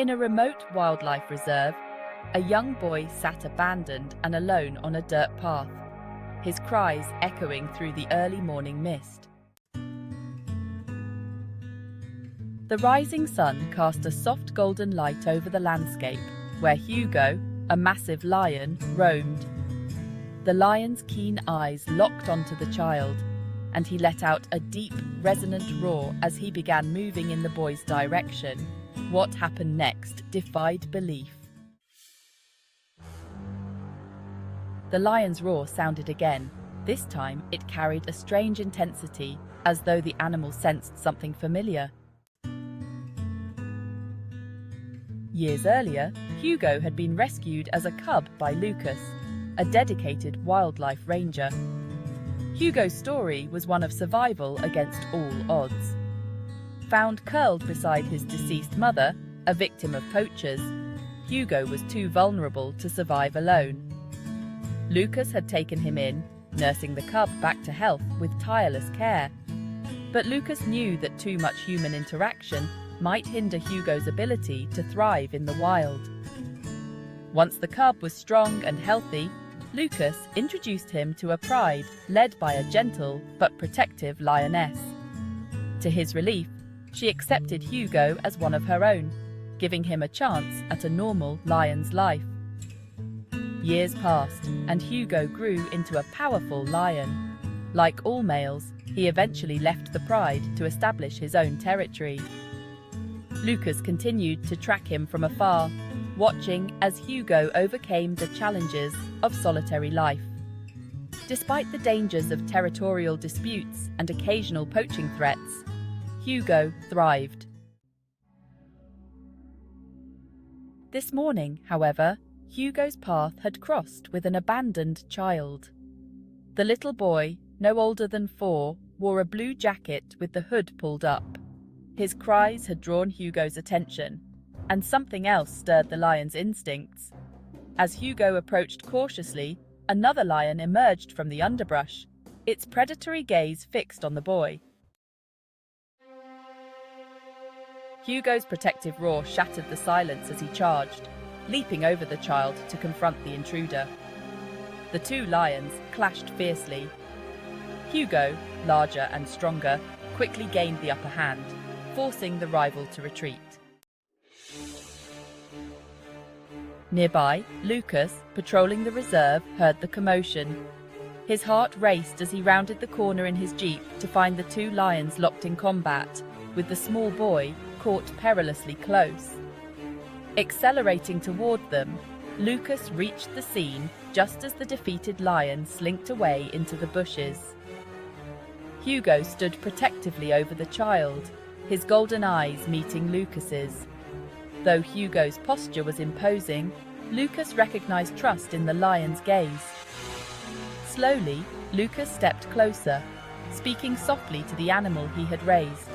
In a remote wildlife reserve, a young boy sat abandoned and alone on a dirt path, his cries echoing through the early morning mist. The rising sun cast a soft golden light over the landscape, where Hugo, a massive lion, roamed. The lion's keen eyes locked onto the child, and he let out a deep, resonant roar as he began moving in the boy's direction. What happened next defied belief. The lion's roar sounded again. This time, it carried a strange intensity, as though the animal sensed something familiar. Years earlier, Hugo had been rescued as a cub by Lucas, a dedicated wildlife ranger. Hugo's story was one of survival against all odds. Found curled beside his deceased mother, a victim of poachers, Hugo was too vulnerable to survive alone. Lucas had taken him in, nursing the cub back to health with tireless care. But Lucas knew that too much human interaction might hinder Hugo's ability to thrive in the wild. Once the cub was strong and healthy, Lucas introduced him to a pride led by a gentle but protective lioness. To his relief, she accepted Hugo as one of her own, giving him a chance at a normal lion's life. Years passed, and Hugo grew into a powerful lion. Like all males, he eventually left the pride to establish his own territory. Lucas continued to track him from afar, watching as Hugo overcame the challenges of solitary life. Despite the dangers of territorial disputes and occasional poaching threats, Hugo thrived. This morning, however, Hugo's path had crossed with an abandoned child. The little boy, no older than 4, wore a blue jacket with the hood pulled up. His cries had drawn Hugo's attention, and something else stirred the lion's instincts. As Hugo approached cautiously, another lion emerged from the underbrush, its predatory gaze fixed on the boy. Hugo's protective roar shattered the silence as he charged, leaping over the child to confront the intruder. The two lions clashed fiercely. Hugo, larger and stronger, quickly gained the upper hand, forcing the rival to retreat. Nearby, Lucas, patrolling the reserve, heard the commotion. His heart raced as he rounded the corner in his jeep to find the two lions locked in combat, with the small boy caught perilously close. Accelerating toward them, Lucas reached the scene just as the defeated lion slinked away into the bushes. Hugo stood protectively over the child, his golden eyes meeting Lucas's. Though Hugo's posture was imposing, Lucas recognized trust in the lion's gaze. Slowly, Lucas stepped closer, speaking softly to the animal he had raised.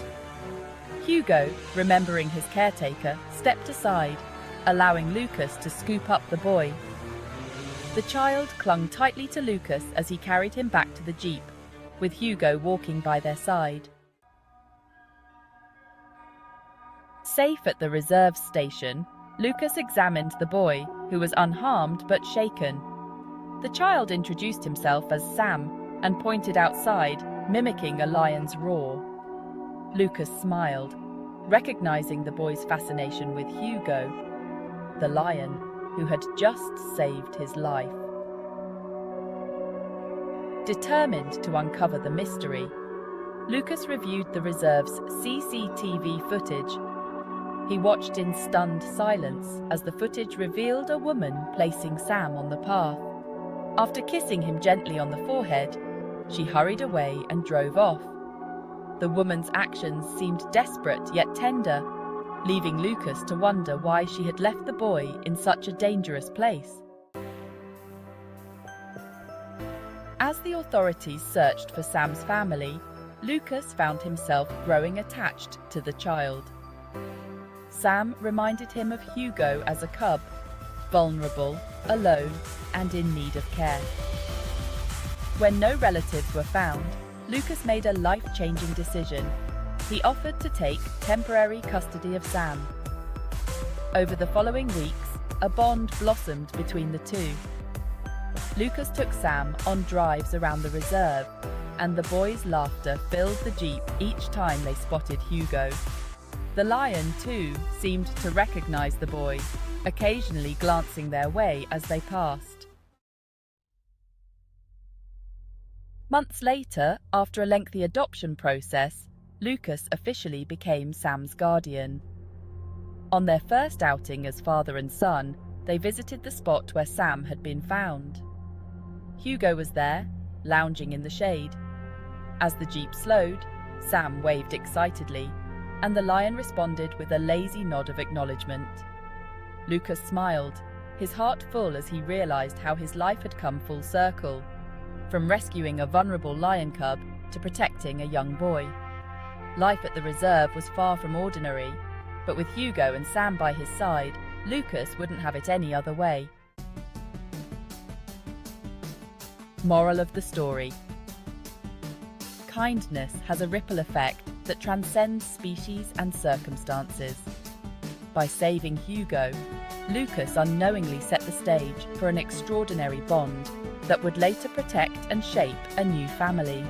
Hugo, remembering his caretaker, stepped aside, allowing Lucas to scoop up the boy. The child clung tightly to Lucas as he carried him back to the jeep, with Hugo walking by their side. Safe at the reserve station, Lucas examined the boy, who was unharmed but shaken. The child introduced himself as Sam and pointed outside, mimicking a lion's roar. Lucas smiled, recognizing the boy's fascination with Hugo, the lion who had just saved his life. Determined to uncover the mystery, Lucas reviewed the reserve's CCTV footage. He watched in stunned silence as the footage revealed a woman placing Sam on the path. After kissing him gently on the forehead, she hurried away and drove off. The woman's actions seemed desperate yet tender, leaving Lucas to wonder why she had left the boy in such a dangerous place. As the authorities searched for Sam's family, Lucas found himself growing attached to the child. Sam reminded him of Hugo as a cub, vulnerable, alone, and in need of care. When no relatives were found, Lucas made a life-changing decision. He offered to take temporary custody of Sam. Over the following weeks, a bond blossomed between the two. Lucas took Sam on drives around the reserve, and the boys' laughter filled the Jeep each time they spotted Hugo. The lion, too, seemed to recognize the boy, occasionally glancing their way as they passed. Months later, after a lengthy adoption process, Lucas officially became Sam's guardian. On their first outing as father and son, they visited the spot where Sam had been found. Hugo was there, lounging in the shade. As the Jeep slowed, Sam waved excitedly, and the lion responded with a lazy nod of acknowledgement. Lucas smiled, his heart full as he realized how his life had come full circle, from rescuing a vulnerable lion cub to protecting a young boy. Life at the reserve was far from ordinary, but with Hugo and Sam by his side, Lucas wouldn't have it any other way. Moral of the story: kindness has a ripple effect that transcends species and circumstances. By saving Hugo, Lucas unknowingly set the stage for an extraordinary bond that would later protect and shape a new family.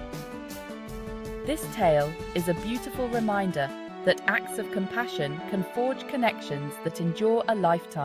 This tale is a beautiful reminder that acts of compassion can forge connections that endure a lifetime.